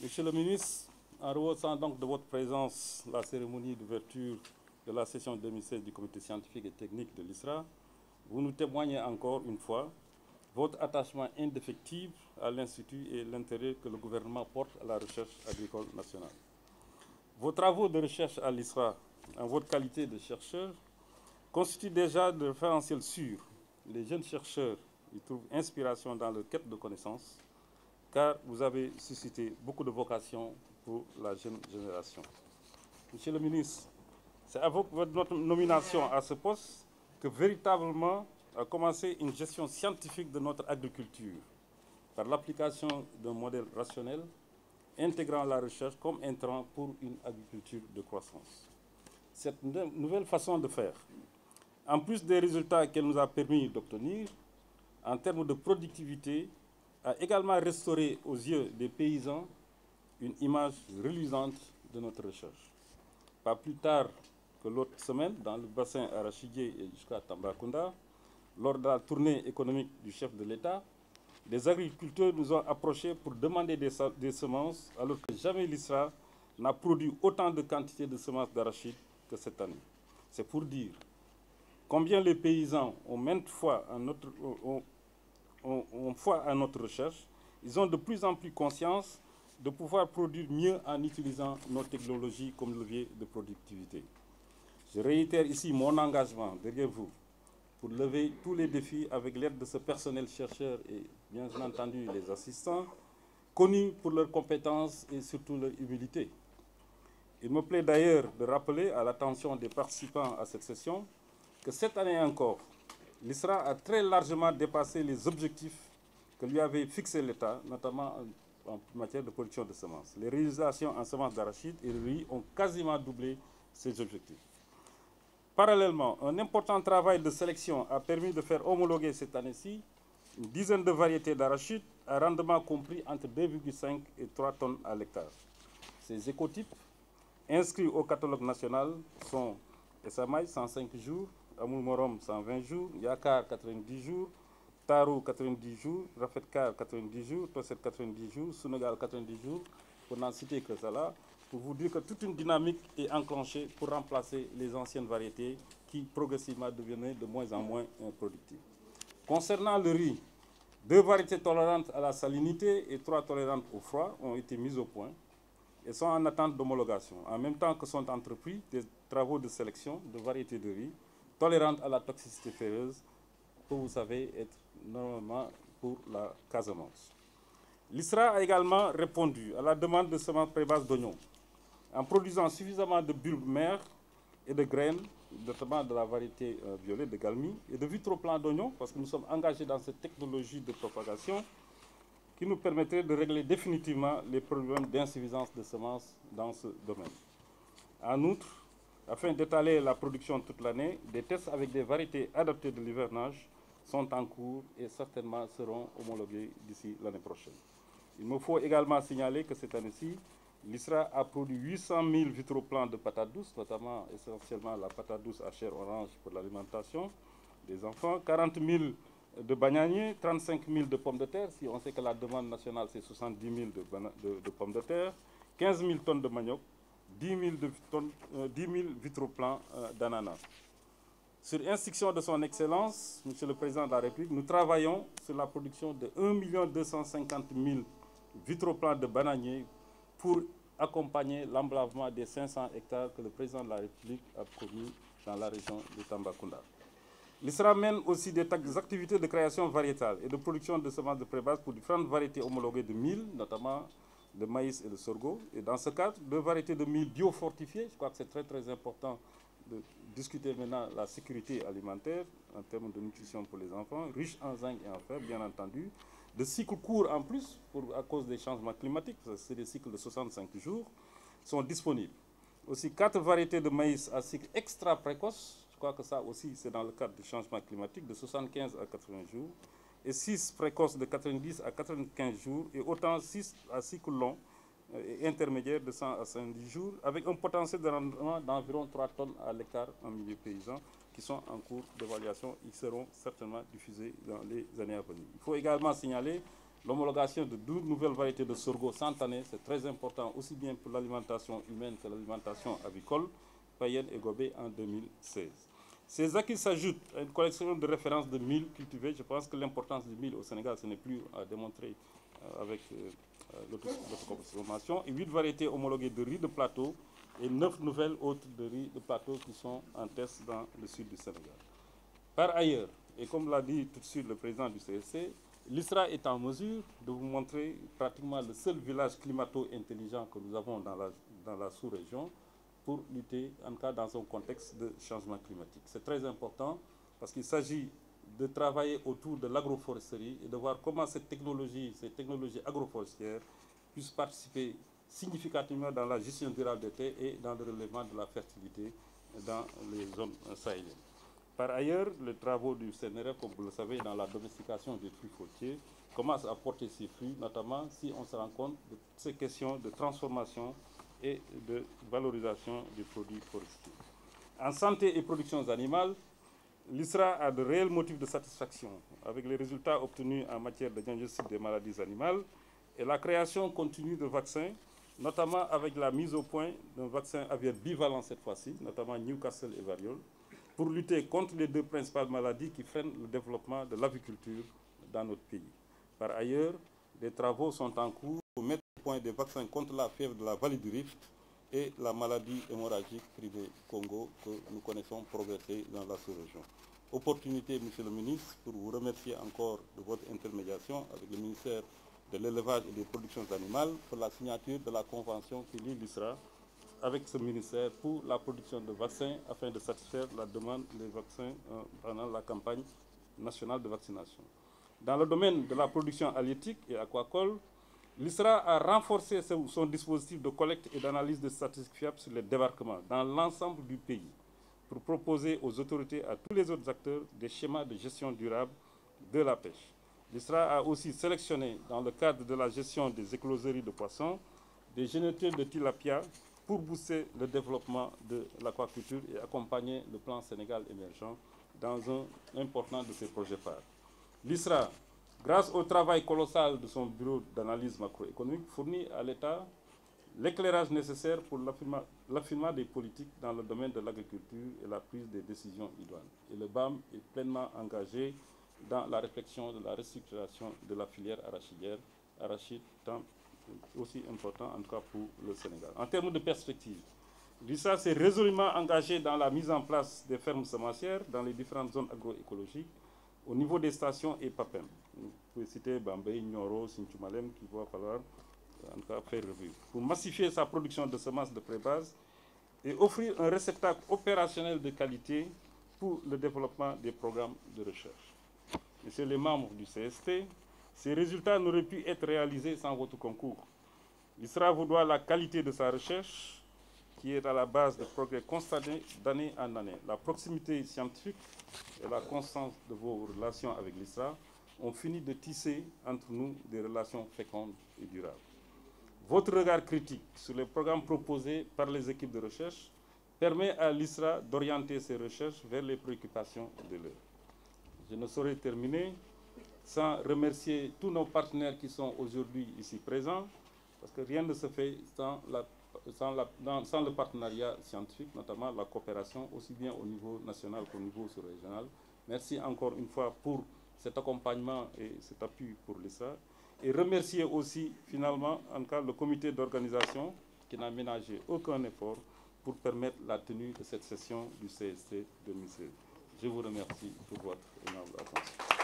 Monsieur le ministre, en rehaussant donc de votre présence la cérémonie d'ouverture de la session 2016 du comité scientifique et technique de l'ISRA, vous nous témoignez encore une fois votre attachement indéfectible à l'Institut et l'intérêt que le gouvernement porte à la recherche agricole nationale. Vos travaux de recherche à l'ISRA, en votre qualité de chercheur, constituent déjà de référentiels sûrs. Les jeunes chercheurs y trouvent inspiration dans leur quête de connaissances, car vous avez suscité beaucoup de vocations pour la jeune génération. Monsieur le ministre, c'est avec votre nomination à ce poste que véritablement a commencé une gestion scientifique de notre agriculture, par l'application d'un modèle rationnel, intégrant la recherche comme intrant pour une agriculture de croissance. Cette nouvelle façon de faire, en plus des résultats qu'elle nous a permis d'obtenir, en termes de productivité, a également restauré aux yeux des paysans une image reluisante de notre recherche. Pas plus tard que l'autre semaine, dans le bassin arachidier et jusqu'à Tambacounda, lors de la tournée économique du chef de l'État, des agriculteurs nous ont approchés pour demander des semences, alors que jamais l'ISRA n'a produit autant de quantité de semences d'arachide que cette année. C'est pour dire combien les paysans ont maintes fois à notre recherche. Ils ont de plus en plus conscience de pouvoir produire mieux en utilisant nos technologies comme levier de productivité. Je réitère ici mon engagement derrière vous pour lever tous les défis avec l'aide de ce personnel chercheur et bien entendu les assistants, connus pour leurs compétences et surtout leur humilité. Il me plaît d'ailleurs de rappeler à l'attention des participants à cette session que cette année encore, l'ISRA a très largement dépassé les objectifs que lui avait fixés l'État, notamment en matière de production de semences. Les réalisations en semences d'arachide et de riz ont quasiment doublé ces objectifs. Parallèlement, un important travail de sélection a permis de faire homologuer cette année-ci une dizaine de variétés d'arachide à rendement compris entre 2,5 et 3 tonnes à l'hectare. Ces écotypes, inscrits au catalogue national, sont Essamay 105 jours, Amoul Morom 120 jours, Yakar 90 jours, Tarou 90 jours, Rafetkar 90 jours, Tosset 90 jours, Sunegal 90 jours, pour n'en citer que cela, pour vous dire que toute une dynamique est enclenchée pour remplacer les anciennes variétés qui progressivement devenaient de moins en moins productives. Concernant le riz, 2 variétés tolérantes à la salinité et 3 tolérantes au froid ont été mises au point et sont en attente d'homologation, en même temps que sont entrepris des travaux de sélection de variétés de riz tolérantes à la toxicité ferreuse, que vous savez être normalement pour la Casamance. L'ISRA a également répondu à la demande de semences prébases d'oignons en produisant suffisamment de bulbes mères et de graines, notamment de la variété violet de Galmi, et de vitroplans d'oignons, parce que nous sommes engagés dans cette technologie de propagation qui nous permettrait de régler définitivement les problèmes d'insuffisance de semences dans ce domaine. En outre, afin d'étaler la production toute l'année, des tests avec des variétés adaptées de l'hivernage sont en cours et certainement seront homologués d'ici l'année prochaine. Il me faut également signaler que cette année-ci, l'ISRA a produit 800 000 vitroplans de patates douces, notamment essentiellement la patate douce à chair orange pour l'alimentation des enfants, 40 000 de bananiers, 35 000 de pommes de terre, si on sait que la demande nationale c'est 70 000 de pommes de terre, 15 000 tonnes de manioc, 10 000 vitroplans d'ananas. Sur instruction de son Excellence, Monsieur le Président de la République, nous travaillons sur la production de 1 250 000 vitroplans de bananiers pour accompagner l'emblavement des 500 hectares que le Président de la République a promis dans la région de Tambacounda. L'ISRA mène aussi des activités de création variétale et de production de semences de prébase pour différentes variétés homologuées de mil, notamment de maïs et de sorgho. Et dans ce cadre, 2 variétés de mil biofortifiées, je crois que c'est très important de discuter maintenant la sécurité alimentaire en termes de nutrition pour les enfants, riches en zinc et en fer, bien entendu, de cycles courts en plus à cause des changements climatiques, parce que c'est des cycles de 65 jours, sont disponibles. Aussi 4 variétés de maïs à cycle extra précoce, je crois que ça aussi c'est dans le cadre du changement climatique, de 75 à 80 jours, et 6 précoces de 90 à 95 jours, et autant 6 à cycle long et intermédiaire de 100 à 110 jours, avec un potentiel de rendement d'environ 3 tonnes à l'hectare en milieu paysan, qui sont en cours d'évaluation. Ils seront certainement diffusés dans les années à venir. Il faut également signaler l'homologation de 12 nouvelles variétés de sorgho santané. C'est très important aussi bien pour l'alimentation humaine que l'alimentation avicole, païenne et gobée en 2016. Ces acquis s'ajoutent à une collection de références de mil cultivés. Je pense que l'importance du mil au Sénégal, ce n'est plus à démontrer avec l'autoconsommation. Et 8 variétés homologuées de riz de plateau et 9 nouvelles autres de riz de plateau qui sont en test dans le sud du Sénégal. Par ailleurs, et comme l'a dit tout de suite le président du CSC, l'ISRA est en mesure de vous montrer pratiquement le seul village climato-intelligent que nous avons dans la sous-région pour lutter, en cas dans un contexte de changement climatique. C'est très important parce qu'il s'agit de travailler autour de l'agroforesterie et de voir comment ces technologies agroforestières puissent participer significativement dans la gestion durable des terres et dans le relèvement de la fertilité dans les zones sahéliennes. Par ailleurs, les travaux du CNRF, comme vous le savez, dans la domestication des fruits fruitiers, commencent à porter ses fruits, notamment si on se rend compte de ces questions de transformation et de valorisation des produits forestiers. En santé et productions animales, l'ISRA a de réels motifs de satisfaction avec les résultats obtenus en matière de diagnostic des maladies animales et la création continue de vaccins, notamment avec la mise au point d'un vaccin aviaire bivalent cette fois-ci, notamment Newcastle et variole, pour lutter contre les 2 principales maladies qui freinent le développement de l'aviculture dans notre pays. Par ailleurs, des travaux sont en cours pour mettre au point des vaccins contre la fièvre de la vallée du Rift et la maladie hémorragique privée Congo que nous connaissons progresser dans la sous-région. Opportunité, Monsieur le ministre, pour vous remercier encore de votre intermédiation avec le ministère de l'élevage et des productions animales pour la signature de la convention qui lie l'ISRA avec ce ministère pour la production de vaccins afin de satisfaire la demande des vaccins pendant la campagne nationale de vaccination. Dans le domaine de la production halieutique et aquacole, l'ISRA a renforcé son dispositif de collecte et d'analyse de statistiques fiables sur les débarquements dans l'ensemble du pays pour proposer aux autorités et à tous les autres acteurs des schémas de gestion durable de la pêche. L'ISRA a aussi sélectionné, dans le cadre de la gestion des écloseries de poissons, des généteurs de tilapia pour booster le développement de l'aquaculture et accompagner le plan Sénégal émergent dans un important de ses projets phares. L'ISRA, grâce au travail colossal de son bureau d'analyse macroéconomique, fournit à l'État l'éclairage nécessaire pour l'affinement des politiques dans le domaine de l'agriculture et la prise des décisions idoines. Et le BAM est pleinement engagé dans la réflexion de la restructuration de la filière arachidière, arachide tant aussi important en tout cas pour le Sénégal. En termes de perspective, l'ISRA s'est résolument engagé dans la mise en place des fermes semencières dans les différentes zones agroécologiques au niveau des stations et PAPEM. Vous pouvez citer Bambey, Nioro, Sinthioumalem, qu'il va falloir en tout cas faire revivre, pour massifier sa production de semences de pré-base et offrir un réceptacle opérationnel de qualité pour le développement des programmes de recherche. Messieurs les membres du CST, ces résultats n'auraient pu être réalisés sans votre concours. L'ISRA vous doit la qualité de sa recherche, qui est à la base de progrès constatés d'année en année. La proximité scientifique et la constance de vos relations avec l'ISRA ont fini de tisser entre nous des relations fécondes et durables. Votre regard critique sur les programmes proposés par les équipes de recherche permet à l'ISRA d'orienter ses recherches vers les préoccupations de l'heure. Je ne saurais terminer sans remercier tous nos partenaires qui sont aujourd'hui ici présents, parce que rien ne se fait sans le partenariat scientifique, notamment la coopération, aussi bien au niveau national qu'au niveau sous-régional. Merci encore une fois pour cet accompagnement et cet appui pour l'ISRA. Et remercier aussi, finalement, en tout cas, le comité d'organisation qui n'a ménagé aucun effort pour permettre la tenue de cette session du CST 2016. Je vous remercie pour votre aimable attention.